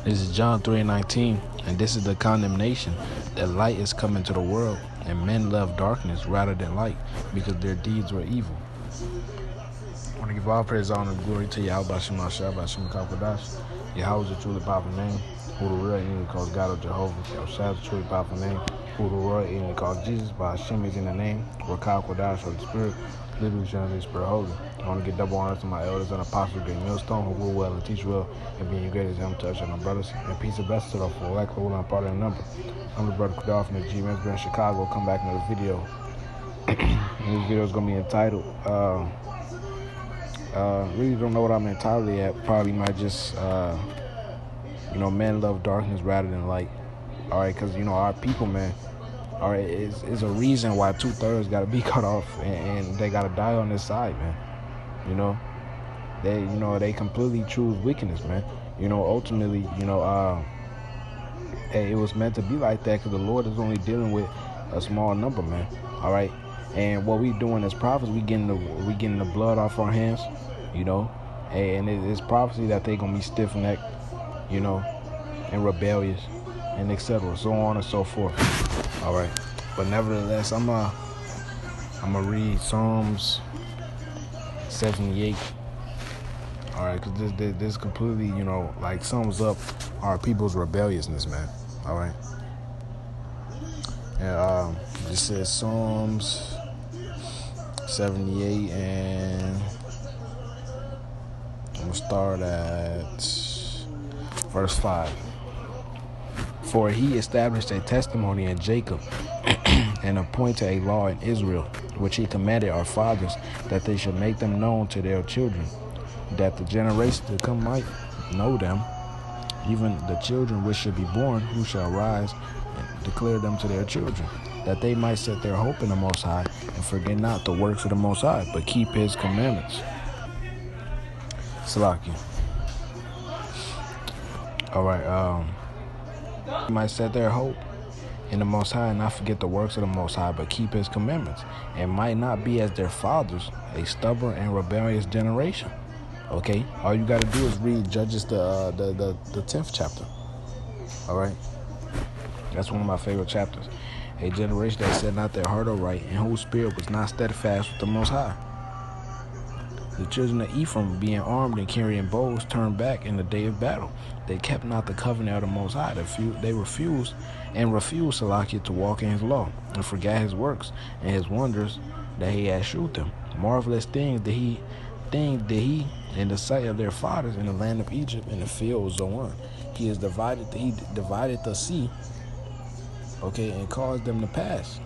This is John 3:19, and this is the condemnation that light is come into the world, and men love darkness rather than light, because their deeds were evil. I want to give all praise, honor, and glory to Yahweh Bashem Ashar Bashem Kakodash. Yahweh is a truly powerful name. Who the real English calls God of Jehovah. Yahweh is a truly powerful name. Who the royal English calls Jesus. By Hashem is in the name. Rakal Kodash, Holy Spirit. Literally, Holy Spirit, Holy. I want to give double honors to my elders and apostles, great millstone, who rule well and teach well, and being great as them touch on our brothers. And peace and blessings to the full elect, who are part of the number. I'm the brother Kudar from the G-Men's Brand Chicago. Come back in the video. And this video is going to be entitled, really don't know what I'm entitled yet. Probably might just, men love darkness rather than light. All right, because, our people, man, all right, is a reason why 2/3 got to be cut off and they got to die on this side, man. They completely choose wickedness, man. Ultimately, it was meant to be like that because the Lord is only dealing with a small number, man. All right, and what we doing as prophets, we getting the blood off our hands, and it's prophecy that they gonna be stiff-necked, and rebellious, and etc. So on and so forth. All right, but nevertheless, I'm gonna read Psalms 78. All right, because this completely, sums up our people's rebelliousness, man. All right, and this says Psalms 78, and I'm gonna start at verse 5. For he established a testimony in Jacob and appointed a law in Israel, which he commanded our fathers, that they should make them known to their children, that the generation to come might know them, even the children which should be born, who shall rise and declare them to their children, that they might set their hope in the Most High, and forget not the works of the Most High, but keep his commandments. Salakia. All right, might set their hope in the Most High and not forget the works of the Most High, but keep his commandments, and might not be as their fathers, a stubborn and rebellious generation. Okay, all you got to do is read Judges the 10th chapter. All right, that's one of my favorite chapters. A generation that set not their heart aright, and whose spirit was not steadfast with the Most High. The children of Ephraim, being armed and carrying bows, turned back in the day of battle. They kept not the covenant of the Most High. They refused Salakia to walk in his law, and forgot his works and his wonders that he had shewed them. Marvelous things did he in the sight of their fathers in the land of Egypt, in the field of Zoan. He divided the sea, okay, and caused them to pass.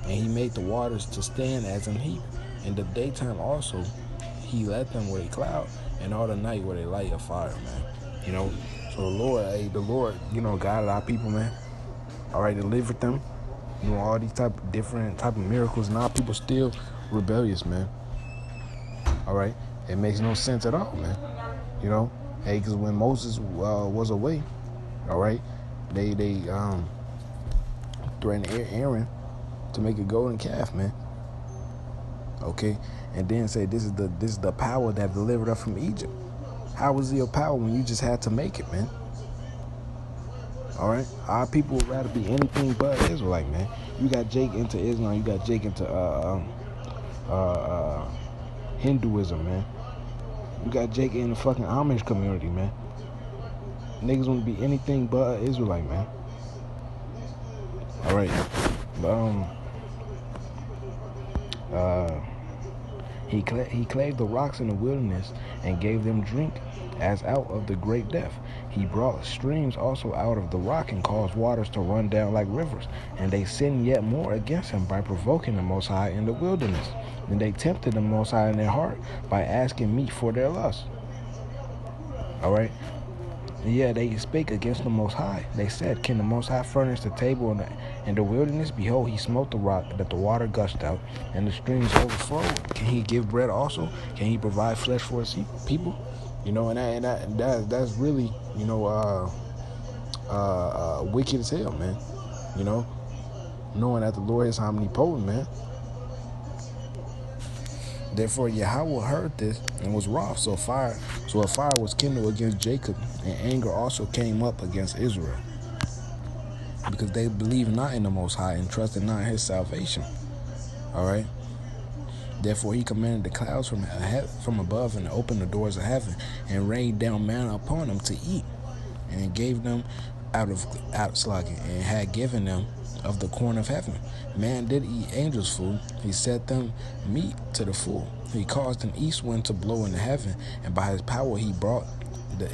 And he made the waters to stand as an heap. In the daytime also, he led them with a cloud, and all the night with a light of fire, man. So the Lord, guided our people, man. All right, delivered them. All these different type of miracles, and our people still rebellious, man. All right, it makes no sense at all, man. Because when Moses was away, all right, they threatened Aaron to make a golden calf, man. Okay, and then say this is the power that delivered us from Egypt. How was it a power when you just had to make it, man? All right, our people would rather be anything but Israelite, man. You got Jake into Islam, you got Jake into Hinduism, man. You got Jake in the fucking Amish community, man. Niggas want to be anything but Israelite, man. All right, but He clave the rocks in the wilderness and gave them drink as out of the great depth. He brought streams also out of the rock and caused waters to run down like rivers. And they sinned yet more against him by provoking the Most High in the wilderness. And they tempted the Most High in their heart by asking meat for their lust. All right. Yeah, they spake against the Most High. They said, can the Most High furnish the table in the wilderness? Behold, he smote the rock, that the water gushed out, and the streams overflowed. Can he give bread also? Can he provide flesh for his people? And that's really, wicked as hell, man. Knowing that the Lord is omnipotent, man. Therefore Yahweh heard this and was wroth. So a fire was kindled against Jacob, and anger also came up against Israel, because they believed not in the Most High and trusted not in his salvation. All right. Therefore he commanded the clouds from above and opened the doors of heaven and rained down manna upon them to eat, and gave them and had given them of the corn of heaven. Man did eat angels' food. He set them meat to the full. He caused an east wind to blow in the heaven, and by his power he brought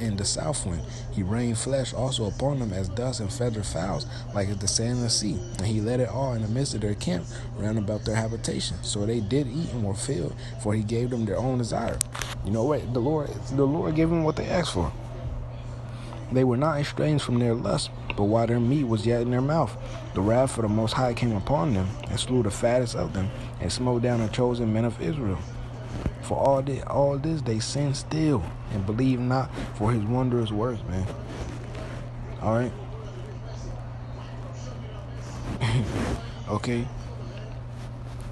in the south wind. He rained flesh also upon them as dust, and feathered fowls like as the sand of the sea. And he let it all in the midst of their camp round about their habitation. So they did eat and were filled, for he gave them their own desire. You know what? The Lord gave them what they asked for. They were not estranged from their lust, but while their meat was yet in their mouth, the wrath of the Most High came upon them, and slew the fattest of them, and smote down the chosen men of Israel. For all this they sinned still, and believed not for his wondrous works, man. All right? Okay?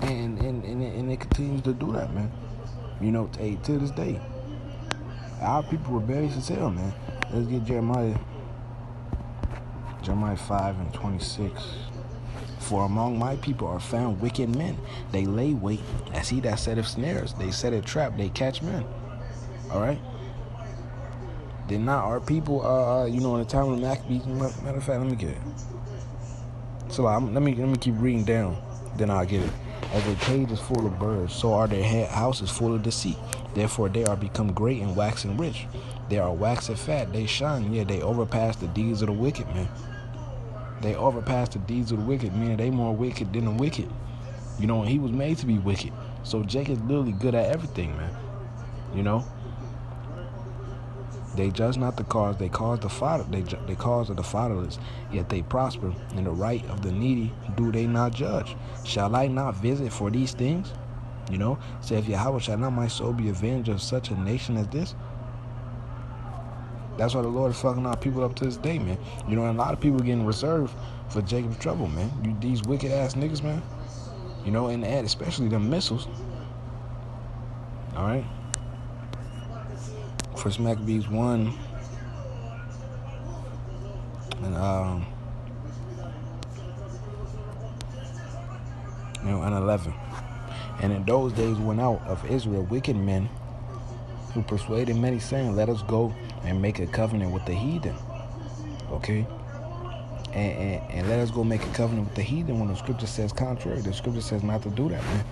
And it continues to do that, man. You know, to this day. Our people were rebellious as hell, man. Let's get Jeremiah 5:26. For among my people are found wicked men. They lay wait as he that setteth snares. They set a trap. They catch men. All right. Did not our people, in the time of the Maccabees? Matter of fact, let me get it. So let me keep reading down. Then I'll get it. As a cage is full of birds, so are their houses full of deceit. Therefore they are become great and waxing rich. They are waxing fat. They shine. Yeah, they overpass the deeds of the wicked, man. They overpass the deeds of the wicked, meaning they more wicked than the wicked. You know, he was made to be wicked. So Jacob's literally good at everything, man. You know? They judge not the cause, they cause the father. They cause of the fatherless, yet they prosper. And the right of the needy do they not judge. Shall I not visit for these things? You know, say if Yahweh, shall not my soul be avenged of such a nation as this? That's why the Lord is fucking our people up to this day, man. You know, and a lot of people getting reserved for Jacob's trouble, man. These wicked ass niggas, man. You know, and especially them missiles. All right. First Maccabees 1 and 11. And in those days went out of Israel wicked men who persuaded many, saying, let us go and make a covenant with the heathen. Okay? And let us go make a covenant with the heathen, when the scripture says contrary. The scripture says not to do that, man.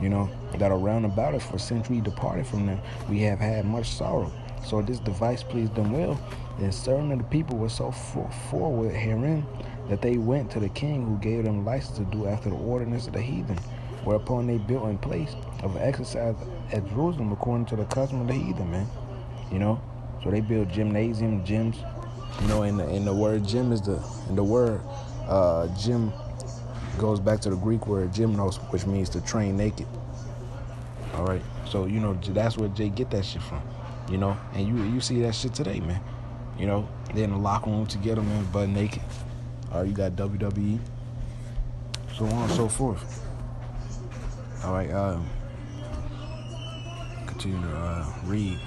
You know, that are round about us for centuries departed from them. We have had much sorrow. So this device pleased them well. And certain of the people were so forward herein that they went to the king, who gave them license to do after the ordinance of the heathen. Whereupon they built in place of exercise at Jerusalem according to the custom of the heathen, man. You know, so they built gymnasium, gyms. You know, and the word gym is the word gym goes back to the Greek word gymnos, which means to train naked. All right, so you know that's where Jay get that shit from. You know, and you see that shit today, man. You know, they're in the locker room together, man, butt naked. Or you got WWE, so on and so forth. All right, continue to read.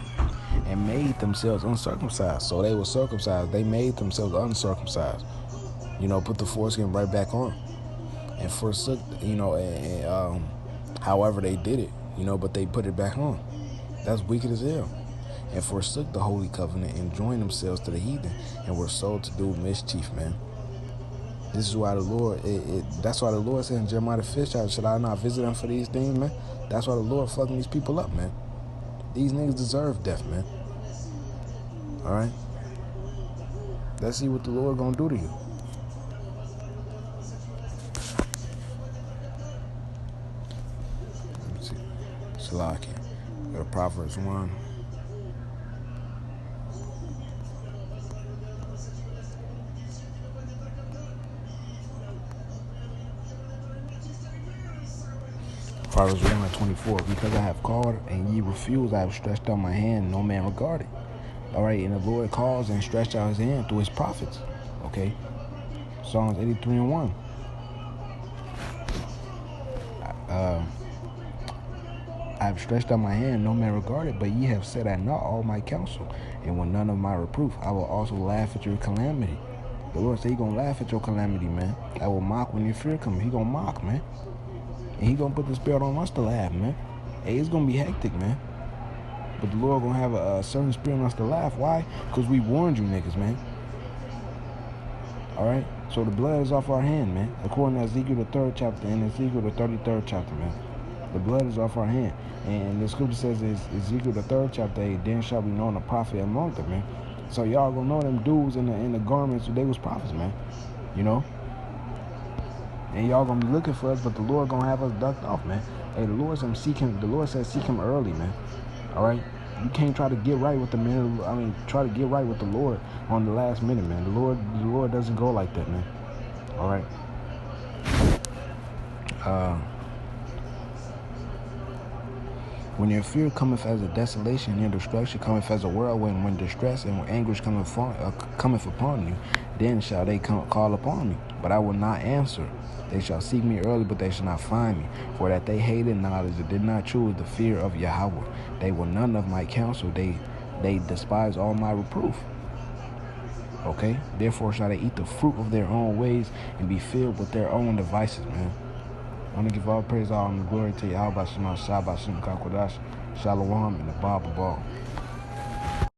And made themselves uncircumcised. So they were circumcised. They made themselves uncircumcised. You know, put the foreskin right back on. And forsook, you know, however they did it, you know, but they put it back on. That's wicked as hell. And forsook the holy covenant and joined themselves to the heathen and were sold to do mischief, man. This is why the Lord, that's why the Lord said in Jeremiah the 5th chapter, should I not visit them for these things, man? That's why the Lord fucking these people up, man. These niggas deserve death, man. All right? Let's see what the Lord gonna do to you. Let's see. Salaki. Go to Proverbs 1. Proverbs 1:24. Because I have called and ye refused, I have stretched out my hand, no man regarded. All right, and the Lord calls and stretched out his hand through his prophets. Okay. Psalms 83:1. I have stretched out my hand, no man regarded, but ye have set at naught all my counsel, and with none of my reproof, I will also laugh at your calamity. The Lord said he gonna laugh at your calamity, man. I will mock when your fear comes. He gonna mock, man. And he gonna put the spirit on us to laugh, man. Hey, it's gonna be hectic, man. But the Lord gonna have a certain spirit on us to laugh. Why? Because we warned you niggas, man. All right? So the blood is off our hand, man. According to Ezekiel the 3rd chapter and Ezekiel the 33rd chapter, man. The blood is off our hand. And the scripture says in Ezekiel the 3rd chapter, hey, then shall be known a prophet among them, man. So y'all gonna know them dudes in the garments, they was prophets, man. You know? And y'all gonna be looking for us, but the Lord gonna have us ducked off, man. Hey, the Lord said seek him early, man. All right? You can't try to get right with the man. I mean, try to get right with the Lord on the last minute, man. The Lord doesn't go like that, man. All right? When your fear cometh as a desolation, and your destruction cometh as a whirlwind, when distress and when anguish cometh upon you, then shall they call upon me, but I will not answer. They shall seek me early, but they shall not find me. For that they hated knowledge, and did not choose the fear of Yahweh. They were none of my counsel. They despise all my reproof. Okay? Therefore shall they eat the fruit of their own ways and be filled with their own devices, man. I want to give all praise, all and glory to Yahweh, Shema, Shabbat, Shem, Kakodash, Shalom, and the Bible Ball.